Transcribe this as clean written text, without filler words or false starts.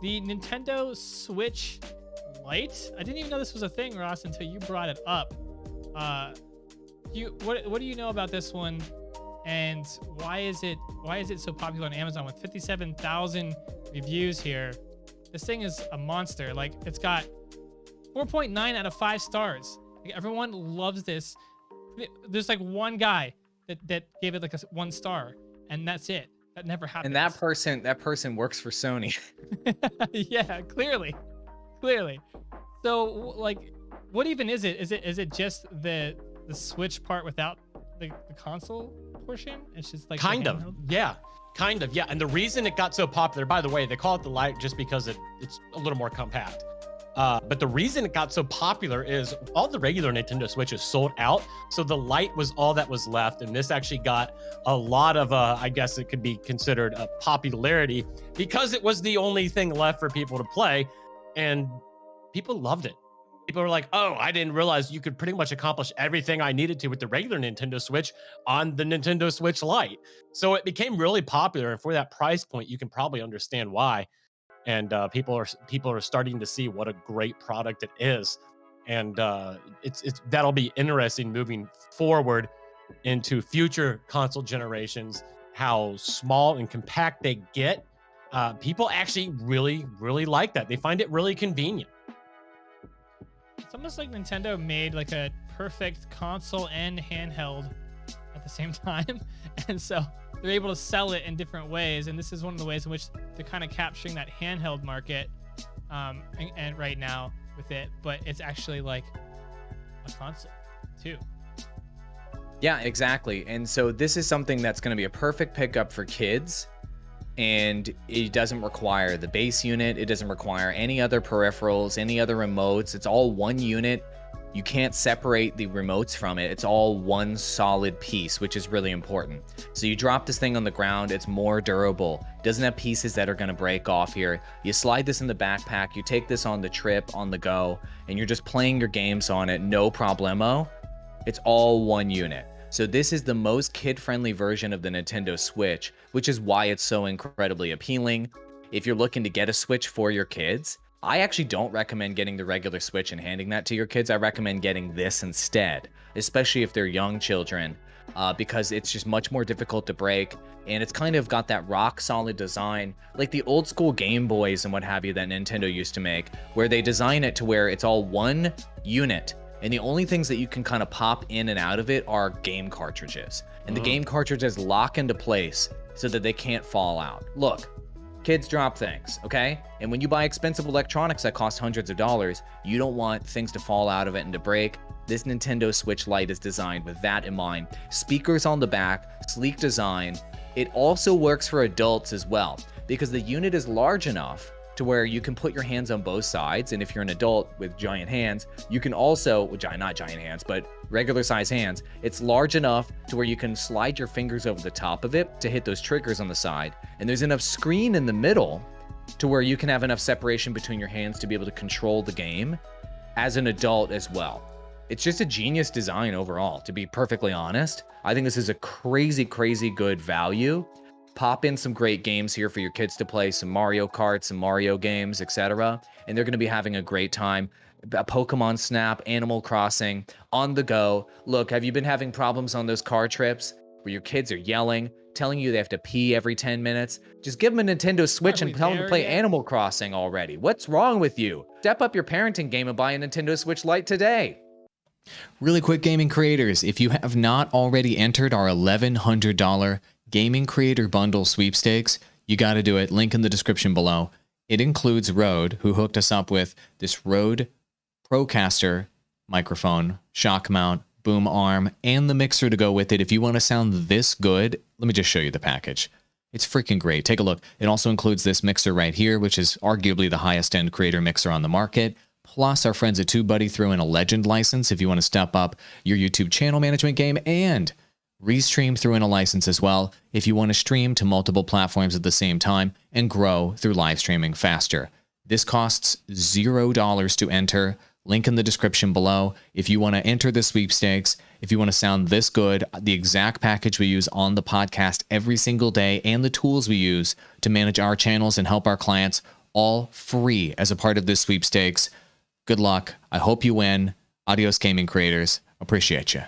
the Nintendo Switch Lite. I didn't even know this was a thing, Ross, until you brought it up. What do you know about this one, and why is it so popular on Amazon with 57,000 reviews here? This thing is a monster. Like, it's got 4.9 out of 5 stars. Like, everyone loves this. There's like one guy that gave it like a 1 star, and that's it. That never happens. And that person works for Sony. Yeah, clearly. So, like, what even is it? Is it just the Switch part without the console portion? It's just like kind of, yeah. And the reason it got so popular, by the way, they call it the Lite just because it's a little more compact. But the reason it got so popular is all the regular Nintendo Switches sold out. So the Lite was all that was left. And this actually got a lot of, I guess it could be considered a popularity because it was the only thing left for people to play. And people loved it. People were like, oh, I didn't realize you could pretty much accomplish everything I needed to with the regular Nintendo Switch on the Nintendo Switch Lite. So it became really popular. And for that price point, you can probably understand why. And people are starting to see what a great product it is, and it's that'll be interesting moving forward into future console generations. How small and compact they get, people actually really like that. They find it really convenient. It's almost like Nintendo made like a perfect console and handheld at the same time, and so they're able to sell it in different ways. And this is one of the ways in which they're kind of capturing that handheld market, and right now with it, but it's actually like a console too. Yeah, exactly. And so this is something that's going to be a perfect pickup for kids, and it doesn't require the base unit. It doesn't require any other peripherals, any other remotes. It's all one unit. You can't separate the remotes from it. It's all one solid piece, which is really important. So you drop this thing on the ground, it's more durable. It doesn't have pieces that are gonna break off here. You slide this in the backpack, you take this on the trip, on the go, and you're just playing your games on it, no problemo. It's all one unit. So this is the most kid-friendly version of the Nintendo Switch, which is why it's so incredibly appealing. If you're looking to get a Switch for your kids, I actually don't recommend getting the regular Switch and handing that to your kids. I recommend getting this instead, especially if they're young children, because it's just much more difficult to break. And it's kind of got that rock solid design, like the old school Game Boys and what have you that Nintendo used to make, where they design it to where it's all one unit. And the only things that you can kind of pop in and out of it are game cartridges. And the game cartridges lock into place so that they can't fall out. Look. Kids drop things, okay? And when you buy expensive electronics that cost hundreds of dollars, you don't want things to fall out of it and to break. This Nintendo Switch Lite is designed with that in mind. Speakers on the back, sleek design. It also works for adults as well, because the unit is large enough to where you can put your hands on both sides. And if you're an adult with giant hands, you can also, well, not giant hands, but regular size hands, it's large enough to where you can slide your fingers over the top of it to hit those triggers on the side. And there's enough screen in the middle to where you can have enough separation between your hands to be able to control the game as an adult as well. It's just a genius design overall, to be perfectly honest. I think this is a crazy good value. Pop in some great games here for your kids to play, some Mario Kart, some Mario games, etc. And they're going to be having a great time. Pokemon Snap, Animal Crossing, on the go. Look, have you been having problems on those car trips where your kids are yelling, telling you they have to pee every 10 minutes? Just give them a Nintendo Switch and tell them to play Animal Crossing already. What's wrong with you? Step up your parenting game and buy a Nintendo Switch Lite today. Really quick, gaming creators, if you have not already entered our $1,100 Gaming Creator Bundle sweepstakes, you got to do it. Link in the description below. It includes Rode, who hooked us up with this Rode Procaster microphone, shock mount, boom arm, and the mixer to go with it. If you want to sound this good, let me just show you the package. It's freaking great. Take a look. It also includes this mixer right here, which is arguably the highest end creator mixer on the market. Plus, our friends at TubeBuddy threw in a Legend license if you want to step up your YouTube channel management game, and Restream threw in a license as well if you want to stream to multiple platforms at the same time and grow through live streaming faster. This costs $0 to enter. Link in the description below. If you want to enter the sweepstakes, if you want to sound this good, the exact package we use on the podcast every single day, and the tools we use to manage our channels and help our clients all free as a part of this sweepstakes. Good luck. I hope you win. Adios, gaming creators. Appreciate you.